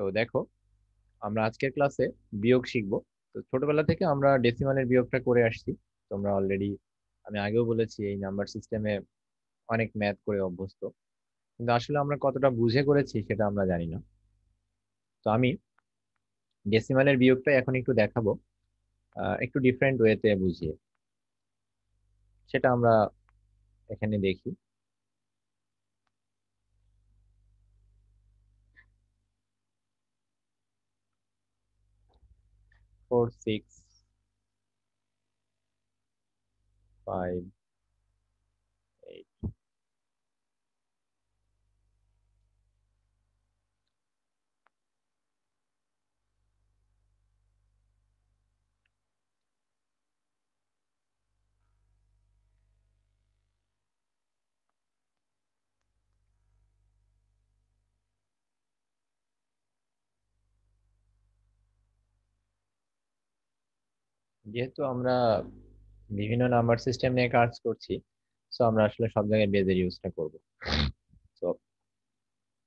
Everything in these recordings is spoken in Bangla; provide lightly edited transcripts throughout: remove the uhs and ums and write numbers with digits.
তো দেখো, আমরা আজকের ক্লাসে বিয়োগ শিখবো। তো ছোটবেলা থেকে আমরা ডেসিমালের বিয়োগটা করে আসছি। তোমরা অলরেডি, আমি আগেও বলেছি, এই নাম্বার সিস্টেমে অনেক ম্যাথ করে অভ্যস্ত, কিন্তু আসলে আমরা কতটা বুঝে করেছি সেটা আমরা জানি না। তো আমি ডেসিমালের বিয়োগটা এখন একটু দেখাবো, একটু ডিফারেন্ট ওয়েতে বুঝিয়ে। সেটা আমরা এখানে দেখি। 4 6 5 8। যেহেতু আমরা বিভিন্ন নাম্বার সিস্টেম নিয়ে কাজ করছি, তো আমরা আসলে সব জায়গায় বেজের ইউজটা করব। তো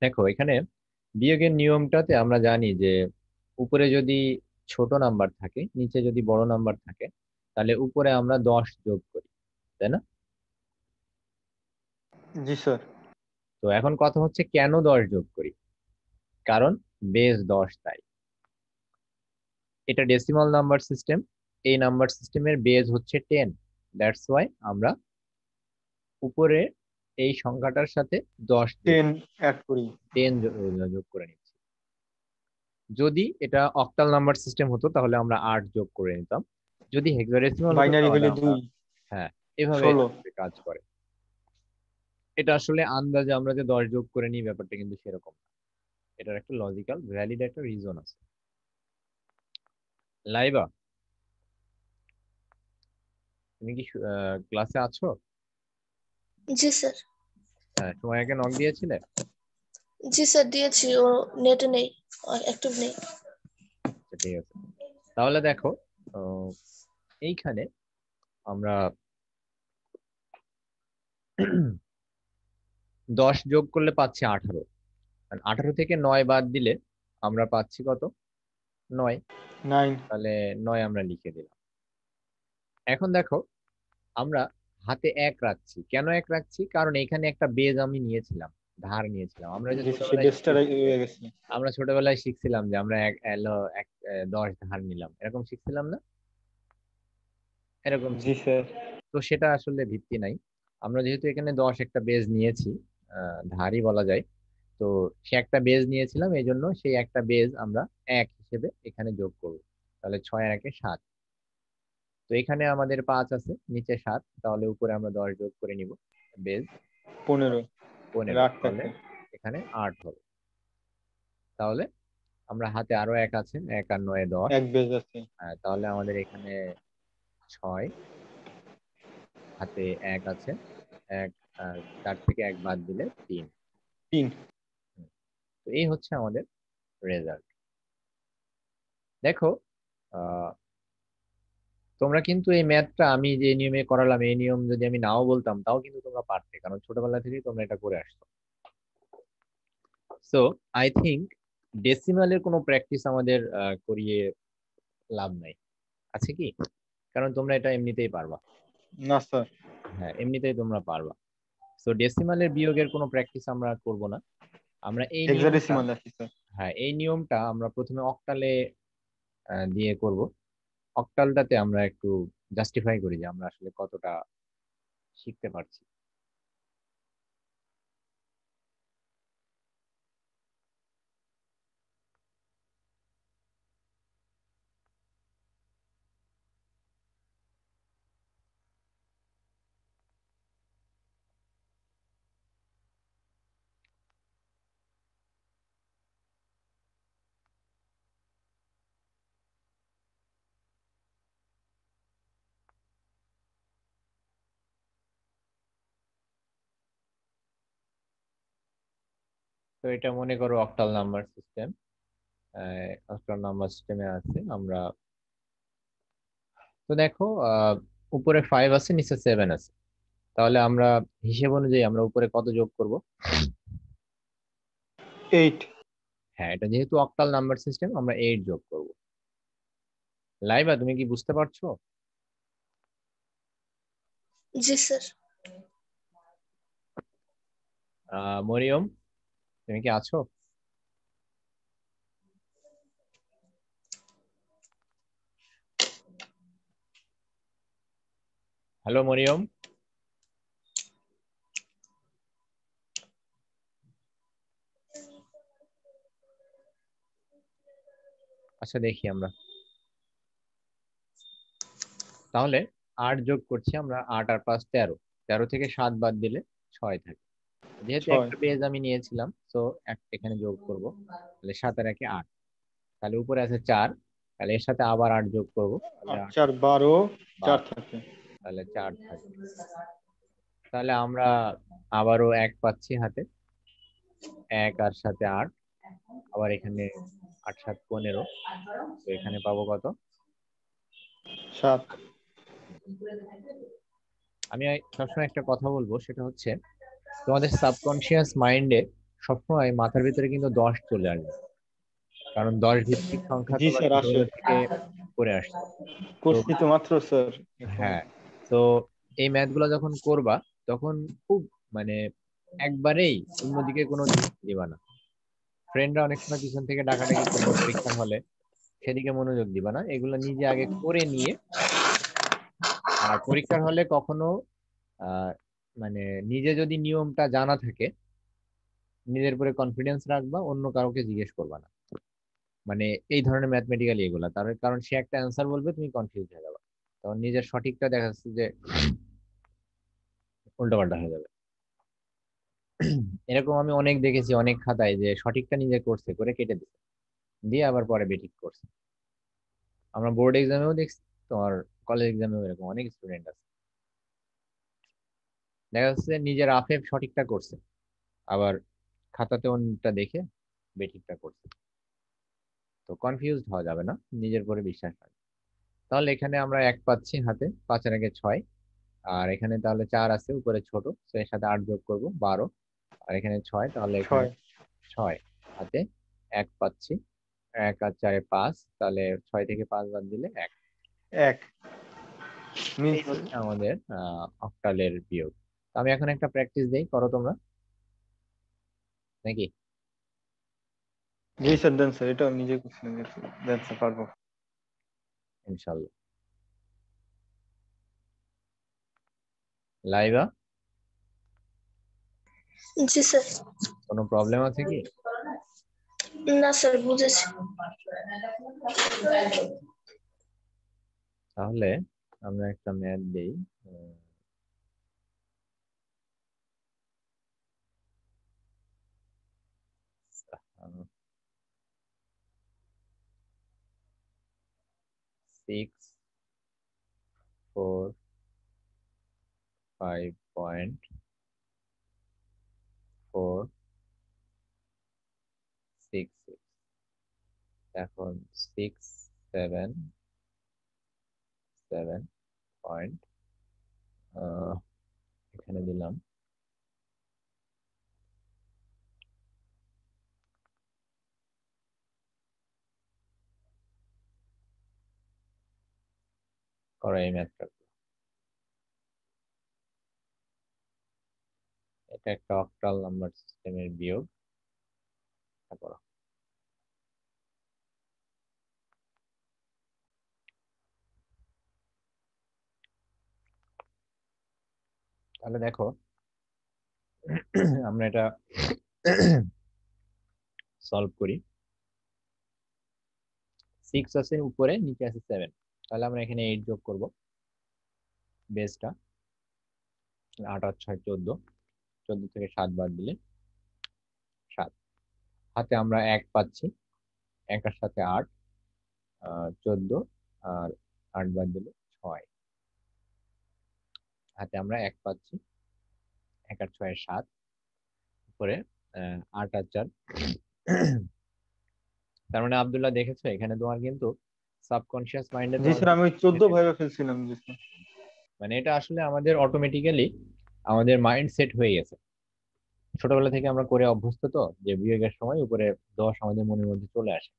দেখো, এখানে বিয়োগের নিয়মটাতে আমরা জানি যে উপরে যদি ছোট নাম্বার থাকে, নিচে যদি বড় নাম্বার থাকে, তাহলে উপরে আমরা 10 যোগ করি, তাই না? জি স্যার। তো এখন কথা হচ্ছে কেন 10 যোগ করি? কারণ বেস 10 তাই। এটা ডেসিমাল নাম্বার সিস্টেম, এই নাম্বার সিস্টেমের বেস হচ্ছে 10। দ্যাটস ওয়াই আমরা উপরে এই সংখ্যাটার সাথে 10 যোগ, 10 অ্যাড করি। 10 যোগ করে নিচ্ছি। যদি এটা অক্টাল নাম্বার সিস্টেম হতো তাহলে আমরা 8 যোগ করে নিতাম। যদি হেক্সাডেসিমাল হতো বাইনারি তাহলে হলে আমরা, 2, হ্যাঁ, এভাবে 16। কাজ করে। এটা আসলে আন্দাজে আমরা যে 10 যোগ করে নিই, ব্যাপারটা কিন্তু সেরকম না। এটার একটা লজিক্যাল ভ্যালিড একটা রিজন আছে। লাইবা, তুমি কি ক্লাসে আছো? জি স্যার। হ্যাঁ, সময় আগে নক দিয়েছিলে? জি স্যার দিয়েছি, ও নেটে নেই, অ্যাক্টিভ নেই। আচ্ছা, ঠিক আছে। তাহলে দেখো, আহ, এইখানে আমরা 10 যোগ করলে পাচ্ছি 18। 18 থেকে 9 বাদ দিলে আমরা পাচ্ছি কত? 9। 9। তাহলে 9 আমরা লিখে দিলাম। এখন দেখো, আমরা হাতে 1 রাখছি। কেন 1 রাখছি? কারণ এখানে একটা বেজ আমি নিয়েছিলাম, ধার নিয়েছিলাম। আমরা যে সে ছোটবেলায় বেস্টার হয়ে গেছে। আমরা ছোটবেলায় শিখছিলাম যে আমরা এক 10 ধার নিলাম, এরকম শিখছিলাম না? এরকম জি স্যার। তো সেটা আসলে ভিত্তি নাই। আমরা যেহেতু এখানে 10 একটা বেজ নিয়েছি, ধারই বলা যায়। তো সে একটা বেজ নিয়েছিলাম, এই জন্য সেই একটা বেজ আমরা 1 হিসেবে এখানে যোগ করব। তাহলে 6 আর 1 7। তো এখানে আমাদের 5 আছে, নিচে 7, তাহলে উপরে আমরা 10 যোগ করে নিব, বেজ 15। 15। রাখ তাহলে থাকে। এখানে 8 হবে। তাহলে আমরা হাতে আরো 1 আছে, 1 আর 9 10। এক বেজ আছে। তাহলে আমাদের এখানে 6, হাতে 1 আছে, 1 আর 4 থেকে 1 বাদ দিলে 3। 3। তো এই হচ্ছে আমাদের রেজাল্ট। দেখো, আহ, তোমরা কিন্তু এই ম্যাথটা আমি যে নিয়মে করালাম, এই নিয়ম যদি আমি নাও বলতাম তাও কিন্তু তোমরা পারতে, কারণ ছোটবেলা থেকেই তোমরা এটা করে আসছো। সো আই থিঙ্ক ডেসিমালের কোনো প্র্যাকটিস আমাদের করিয়ে লাভ নাই, আছে কি? কারণ তোমরা এটা এমনিতেই পারবা। না স্যার। হ্যাঁ, এমনিতেই তোমরা পারবা। সো ডেসিমালের বিয়োগের কোনো প্র্যাকটিস আমরা করব না। আমরা এই নিয়মটা, হেক্সাডেসিমাল আছে স্যার। হ্যাঁ, এই নিয়মটা আমরা প্রথমে অক্টালে দিয়ে করব। অক্টালটাতে আমরা একটু জাস্টিফাই করি যে আমরা আসলে কতটা শিখতে পারছি। তো এটা মনে করো octal number system. Octal number সিস্টেমে আছে আমরা। তো দেখো, উপরে 5 আছে, নিচে 7 আছে। তাহলে আমরা হিসেব অনুযায়ী আমরা উপরে কত যোগ করব? 8। হ্যাঁ, এটা যেহেতু অক্টাল নাম্বার সিস্টেম, আমরা 8 যোগ করব। লাইবা, তুমি কি বুঝতে পারছো? জি স্যার। মরিয়ম, তুমি কি আছো? হ্যালো মরিয়ম। আচ্ছা, দেখি আমরা তাহলে 8 যোগ করছি আমরা। 8 আর 5 13, 13 থেকে 7 বাদ দিলে 6 থাকে। যেহেতু 6 একটা বেজ আমি নিয়েছিলাম, তো এখানে যোগ করব। তাহলে 7 আর 1 8, তাহলে উপরে আছে 4, তাহলে এর সাথে আবার 8 যোগ করব, তাহলে 8 8 4 12 4 12, থাকে। তাহলে 4 থাকে। তাহলে আমরা আবারও 1 পাচ্ছি হাতে, 1 আর সাথে 8, আবার এখানে 8 7 15, তো এখানে পাবো কত? 7। আমি সবসময় একটা কথা বলবো, সেটা হচ্ছে তোমাদের সাবকনশিয়াস মাইন্ডে সবসময় মাথার ভিতরে কিন্তু 10 চলে আসবে, কারণ 10 ভিত্তিক সংখ্যা জি তোমরা স্যার, আসে। ছোটবেলা থেকে করে আসছো। তো করছি তো মাত্র স্যার এখন। হ্যাঁ, তো এই ম্যাথ গুলো যখন করবা, তখন খুব মানে একবারেই অন্যদিকে কোনো দৃষ্টি দিবা না। ফ্রেন্ডরা অনেক সময় পিছন থেকে ডাকাডাকি করবে পরীক্ষার হলে, সেদিকে মনোযোগ দিবা না, এগুলো নিজে আগে করে নিয়ে। আর পরীক্ষার হলে কখনো আহ মানে নিজে যদি নিয়মটা জানা থাকে, নিজের উপরে কনফিডেন্স রাখবা, অন্য কাউকে জিজ্ঞেস করবা না। মানে এই ধরনের ম্যাথমেটিক্যালি এগুলা, তার কারণ সে একটা অ্যান্সার বলবে, তুমি কনফিউজ হয়ে যাবে, তখন নিজের সঠিকটা দেখা যাচ্ছে যে উল্টোপাল্টা হয়ে যাবে। এরকম আমি অনেক দেখেছি, অনেক খাতায় যে সঠিকটা নিজে করছে, করে কেটে দিচ্ছে, দিয়ে আবার পরে বেঠিক করছে। আমরা বোর্ড এক্সামেও দেখছি, তোমার কলেজ এক্সামেও এরকম অনেক স্টুডেন্ট আছে, দেখা যাচ্ছে নিজের আফে সঠিকটা করছে, আবার খাতাতে অন্যটা দেখে বেঠিকটা করছে। তো কনফিউজ হওয়া যাবে না, নিজের উপরে বিশ্বাস রাখবে। তাহলে এখানে আমরা 1 পাচ্ছি হাতে, 5 এর আগে 6, আর এখানে তাহলে 4 আছে উপরে ছোট, তো এর সাথে 8 যোগ করবো 12, আর এখানে 6, তাহলে এখানে 6 6 হাতে 1 পাচ্ছি। 1 আর 4 5, তাহলে 6 থেকে 5 বাদ দিলে 1। 1 এই মিলছে। হচ্ছে আমাদের অক্টালের বিয়োগ। তো আমি এখন একটা প্র্যাকটিস দেই, করো তোমরা নাকি? জি স্যার, দেন স্যার, এটা নিজে করছিলাম। দেন স্যার, পারবো। ইনশাল্লাহ। লাইভা, জি স্যার। কোনো প্রবলেম আছে কি? না স্যার, বুঝেছি। তাহলে আমরা একটা ম্যাথ দেই। 645.466, এখন 677 এখানে দিলাম। করো এই ম্যাথটা। এটা একটা অক্টাল নাম্বার সিস্টেমের বিয়োগ, এটা করো। তাহলে দেখো, আমরা এটা সলভ করি। 6 আছে উপরে, নিচে আছে 7, তাহলে আমরা এখানে 8 যোগ করব বেসটা। 8 আর 6 14, 14 থেকে 7 বাদ দিলে 7। হাতে আমরা 1 পাচ্ছি, 1 এর সাথে 8, 14, আর 8 বাদ দিলে 6। হাতে আমরা 1 পাচ্ছি, 1 আর 6 7, উপরে 8 আর 4। তার মানে আব্দুল্লাহ, দেখেছো এখানে তোমার কিন্তু সাবকনশিয়াস মাইন্ডে জি তোমার স্যার, আমি 14 ভাইবা ফেলছিলাম। জি স্যার। মানে এটা আসলে আমাদের অটোমেটিক্যালি আমাদের মাইন্ড সেট হয়ে গেছে। ছোটবেলা থেকে আমরা করে অভ্যস্ত, তো যে বিয়োগের সময় উপরে 10 আমাদের মনের মধ্যে চলে আসে।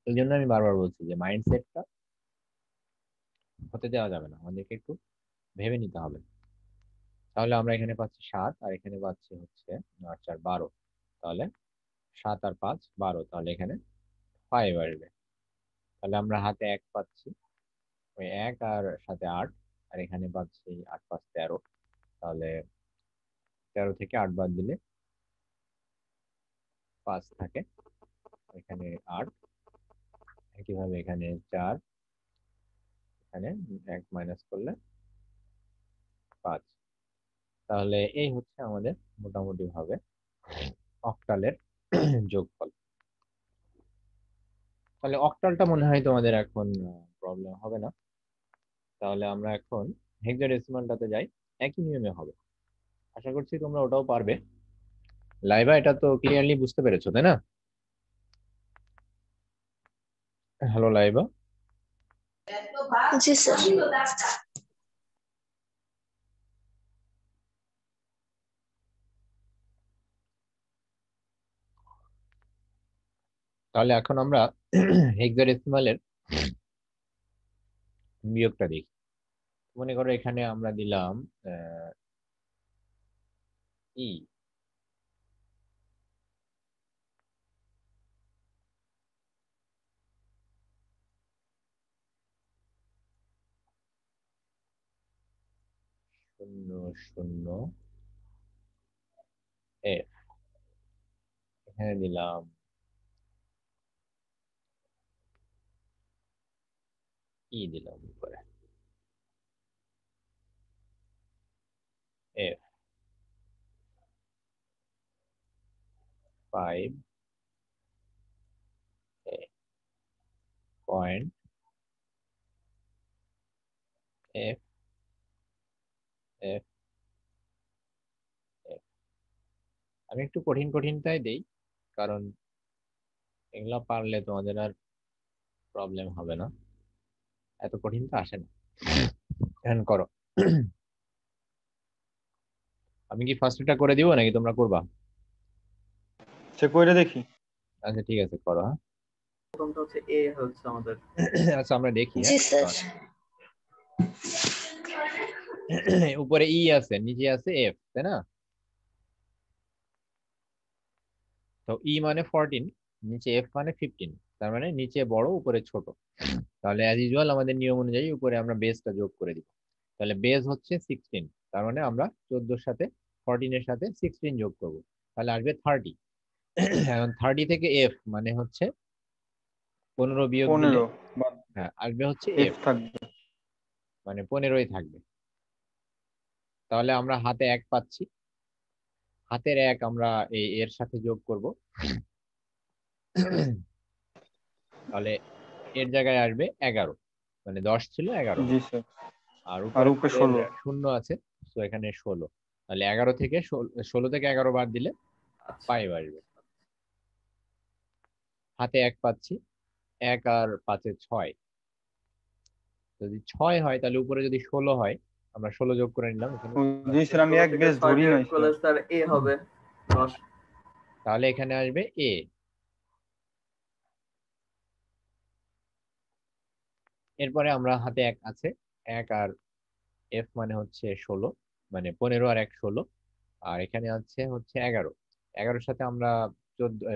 এই জন্য আমি বারবার বলছি যে মাইন্ডসেটটা হতে দেওয়া যাবে না, আমাদেরকে একটু ভেবে নিতে হবে। তাহলে আমরা এখানে পাচ্ছি 7 আর এখানে পাচ্ছি হচ্ছে 8 4 12। তাহলে 7 আর 5 12, তাহলে এখানে 5 আসবে। তাহলে আমরা হাতে 1 পাচ্ছি, ওই 1 আর সাথে 8, আর এখানে পাচ্ছি 8 5 13। তাহলে 13 থেকে 8 বাদ দিলে 5 থাকে, এখানে 8, একইভাবে এখানে 4, এখানে 1 মাইনাস করলে 5। তাহলে এই হচ্ছে আমাদের মোটামুটি ভাবে অক্টালের যোগফল। তাহলে অক্টালটা মনে হয় তোমাদের এখন প্রবলেম হবে না। তাহলে আমরা এখন হেক্সাডেসিমালটাতে যাই, একই নিয়মে হবে। আশা করছি তোমরা ওটাও পারবে। লাইভা, এটা তো ক্লিয়ারলি বুঝতে পেরেছো তাই না? হ্যালো লাইভা। জি স্যার। তাহলে এখন আমরা হেক্সাডেসিমালের বিয়োগটা দেখি। মনে করো এখানে আমরা দিলাম ই, 0 0 এফ, এখানে দিলাম ই, দিলাম উপরে F 5 point F F F. আমি একটু কঠিন কঠিনটাই দেই, কারণ এগুলা পারলে তোমাদের আর প্রবলেম হবে না, এত কঠিন তো আসে না। এখন করো। আমি কি ফার্স্ট এটা করে দিব নাকি তোমরা করবা? সে কইরে দেখি। আচ্ছা ঠিক আছে, করো। হ্যাঁ, প্রথমটা হচ্ছে এ হচ্ছে আমাদের। আচ্ছা আমরা দেখি। জি হ্যাঁ, স্যার। উপরে ই আছে, নিচে আছে এফ, তাই না? তো ই মানে 14, নিচে এফ মানে 15, তার মানে নিচে বড় উপরে ছোট। তাহলে অ্যাজ ইউজুয়াল আমাদের নিয়ম অনুযায়ী উপরে আমরা বেসটা যোগ করে দিব। তাহলে বেস হচ্ছে 16, তার মানে আমরা 14 সাথে 14 এর সাথে 16 যোগ করব, তাহলে আসবে 30। এখন 30 থেকে এফ মানে হচ্ছে 15 বিয়োগ দিলে 15 বা হ্যাঁ আসবে হচ্ছে এফ এফ, থাকবে। মানে 15ই থাকবে। তাহলে আমরা হাতে 1 পাচ্ছি, হাতের 1 আমরা এই এর সাথে যোগ করব। তাহলে এর জায়গায় আসবে 11, মানে 10 ছিল 11 জি হবে। স্যার। আর আর উপরে উপরে আমাদের 16। শূন্য আছে, তো এখানে 16। তাহলে 11 থেকে 16 থেকে 11 বাদ দিলে আচ্ছা 5 আসবে। হাতে 1 পাচ্ছি, 1 আর 5 6। যদি 6 হয় তাহলে উপরে যদি 16 হয়, আমরা 16 যোগ করে নিলাম এখানে। জি স্যার, আমি 16 এক থেকে বেশ 6 ধরি বিয়োগ নাই করলে স্যার। স্যার এ হবে 10। তাহলে এখানে আসবে এ। এরপরে আমরা হাতে 1 আছে, 1 আর এফ মানে হচ্ছে 16, মানে 15 আর 1 16। আর এখানে আছে হচ্ছে 11, 11-এর সাথে আমরা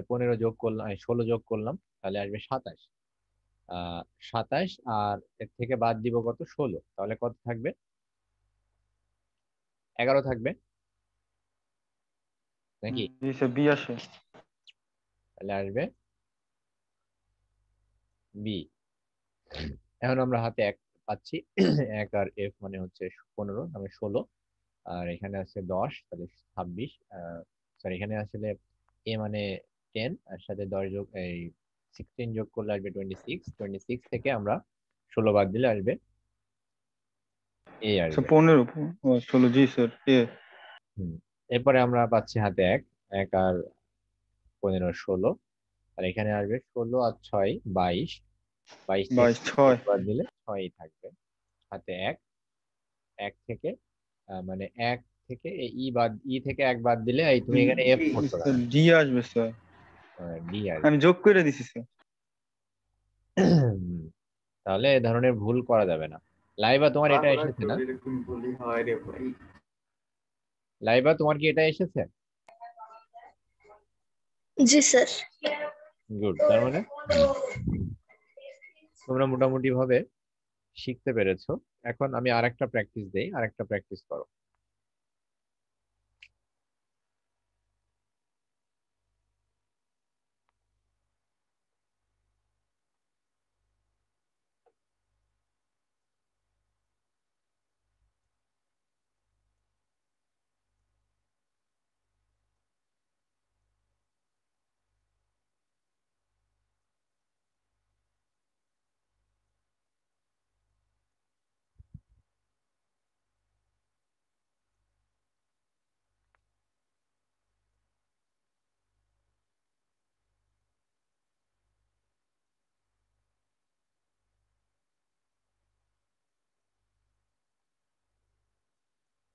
15 যোগ করলাম, 16 যোগ করলাম, তাহলে আসবে 27। 27 আর এর থেকে বাদ দিব কত, 16, তাহলে কত থাকবে, 11 থাকবে নাকি? জি স্যার, বি আসে। তাহলে আসবে বি। এখন আমরা হাতে 1 পাচ্ছি, 1 আর এফ মানে হচ্ছে 15, মানে 16। আর এখানে আছে 10, তাহলে 26। সরি, এখানে আসলে এ মানে 10, আর সাথে 10 যোগ এই 16 যোগ করলে আসবে 26। 26 থেকে আমরা 16 বাদ দিলে আসবে এ স্যার আসবে। 15 ও 16। জি স্যার, এ। হুম। এরপরে আমরা পাচ্ছি হাতে 1, 1 আর 15 16। আর এখানে আসবে 16 আর 6 22। 22 থেকে 22 6। বাদ দিলে 6ই থাকবে। হাতে 1, 1 থেকে মানে 1 থেকে ই থেকে এক বাদ দিলে এই তুমি এখানে এফ করতে স্যার পারো, ডি আসবে স্যার, ডি আর আমি যোগ করে দিছি স্যার। তাহলে এ ধরনের ভুল করা যাবে না। লাইবা তোমার এটা তাহলে এসেছে একটু না? এরকম বলি হয় রে ভাই। লাইবা তোমার কি এটা এসেছে? জি স্যার। গুড, তার মানে তোমরা মোটামুটি ভাবে শিখতে পেরেছো। এখন আমি আরেকটা প্র্যাকটিস দেই, আরেকটা প্র্যাকটিস করো।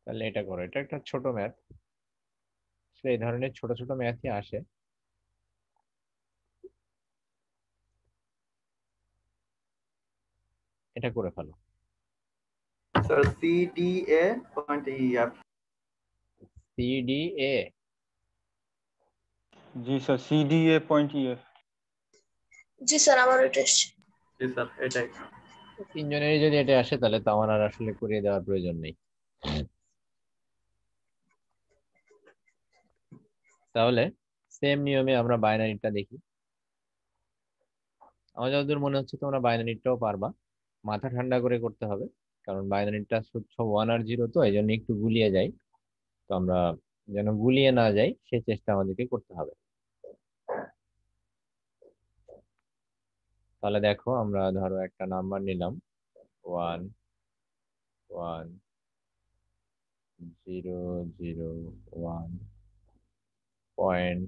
তাহলে এটা করো, এটা একটা ছোট ম্যাথ, এই ধরনের ছোট ছোট ম্যাথই আসে। এটা করে ফেলো। Sir C D A point E F. C D A. জি sir, C D A point E F. জি স্যার, আমার এটা এসছে। জি স্যার এটাই। তিনজনেরই যদি এটা আসে তাহলে তো আমার আর আসলে করিয়ে দেওয়ার প্রয়োজন নেই। তাহলে সেম নিয়মে আমরা বাইনারিটা দেখি। আমার যতদূর মনে হচ্ছে তোমরা বাইনারিটাও পারবা, মাথা ঠান্ডা করে করতে হবে, কারণ বাইনারিটা সব 1 আর 0, তো এই জন্য একটু গুলিয়ে যায়। তো আমরা যেন গুলিয়ে না যাই সে চেষ্টা আমাদেরকে করতে হবে। তাহলে দেখো, আমরা ধরো একটা নাম্বার নিলাম 1 1 0 0 1.001।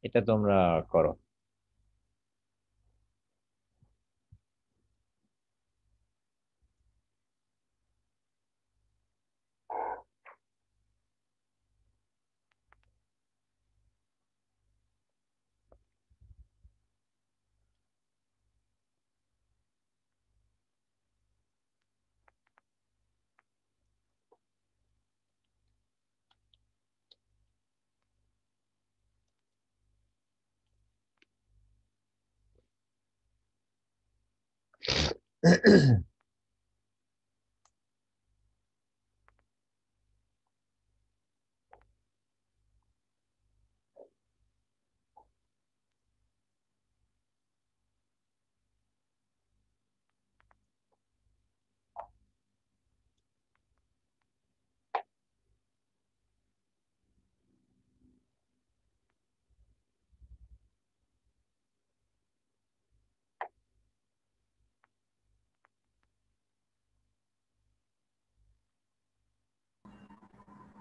এটা তোমরা করো।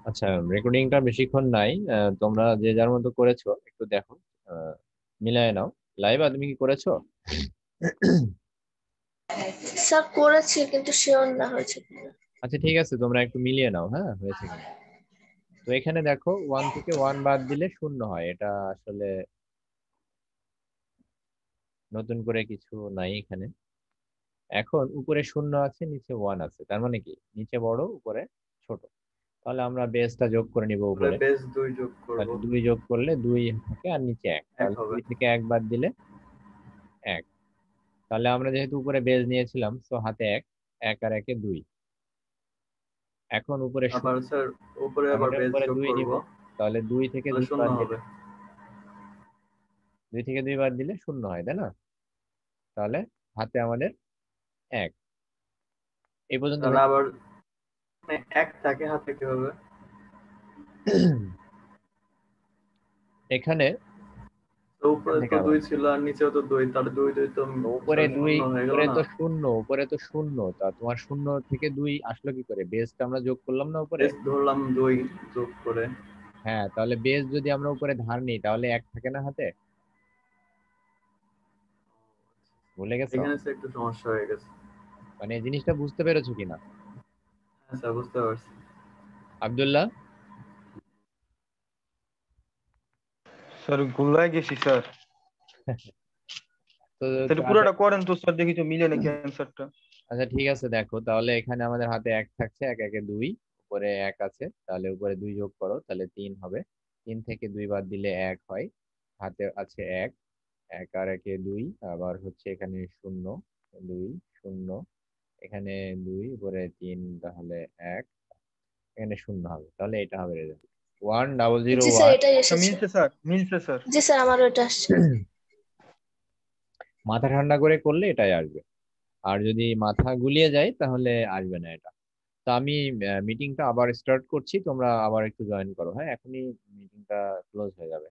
আচ্ছা, রেকর্ডিংটা বেশিক্ষণ নাই, তোমরা যে যার মতো করেছো একটু দেখো, আহ, মিলায় নাও। লাইভা তুমি কি করেছো? স্যার করেছি, কিন্তু শিওর না হয়েছে কিনা। আচ্ছা ঠিক আছে, তোমরা একটু মিলিয়ে নাও, হ্যাঁ হয়েছে কিনা। তো এখানে দেখো 1 থেকে 1 বাদ দিলে 0 হয়, এটা আসলে নতুন করে কিছু নাই এখানে। এখন উপরে 0 আছে, নিচে 1 আছে, তার মানে কি নিচে বড় উপরে ছোট। তাহলে আমরা বেসটা যোগ করে নিব তাহলে উপরে। বেস 2 যোগ করব, তাহলে 2 যোগ করলে 2 থাকে, আর নিচে 1, 1 তাহলে হবে। 2 থেকে 1 বাদ দিলে 1। তাহলে আমরা যেহেতু উপরে বেস নিয়েছিলাম, তো হাতে 1, 1 আর 1 এ 2। এখন উপরে আবার 0, স্যার উপরে তার আবার মানে বেস উপরে যোগ 2 করব, নিব। তাহলে 2 থেকে তাহলে 2 শূন্য বাদ দিলে হবে। 2 থেকে 2 বাদ দিলে 0 হয়, তাই না? তাহলে হাতে আমাদের 1। এই পর্যন্ত তাহলে হয়েছে। আবার 1 থাকে হাতে কিভাবে? এখানে তো উপরে থেকে তো আবার 2 ছিল আর নিচেও তো 2, তাহলে 2 2 তো তো উপরে 2, শূন্য হয়ে গেল উপরে না? তো শূন্য, উপরে তো শূন্য, তা তোমার শূন্য থেকে 2 আসলো কি করে? বেসটা আমরা যোগ করলাম না উপরে? বেশ ধরলাম 2 যোগ করে। হ্যাঁ, তাহলে বেস যদি আমরা উপরে ধার নিই তাহলে 1 থাকে না হাতে? ভুলে গেছো? এখানে তো একটু সমস্যা হয়ে গেছে। মানে এই জিনিসটা বুঝতে পেরেছো কিনা? হ্যাঁ স্যার, বুঝতে পারছি। আব্দুল্লাহ, স্যার গুলাই গেছি স্যার। তো তাহলে আচ্ছা, পুরোটা করেন তো স্যার, দেখি তো মিলে নাকি অ্যান্সারটা। আচ্ছা ঠিক আছে, দেখো তাহলে এখানে আমাদের হাতে 1 থাকছে, 1 1 এ 2, উপরে 1 আছে, তাহলে উপরে 2 যোগ করো, তাহলে 3 হবে। 3 থেকে 2 বাদ দিলে 1 হয়, হাতে আছে 1, 1 আর 1 এ 2, আবার হচ্ছে এখানে 0, 2 0, এখানে 2 উপরে 3, তাহলে 1, এখানে 0 হবে, তাহলে এটা হবে রেজাল্ট জি স্যার 1001। এটাই আচ্ছা, এসেছে। মিলছে স্যার, মিলছে স্যার। জি স্যার আমারও এটা আসছে। মাথা ঠান্ডা করে করলে এটাই আসবে, আর যদি মাথা গুলিয়ে যায় তাহলে আসবে না এটা। তো আমি মিটিংটা আবার স্টার্ট করছি, তোমরা আবার একটু জয়েন করো, হ্যাঁ, এখনই মিটিংটা ক্লোজ হয়ে যাবে।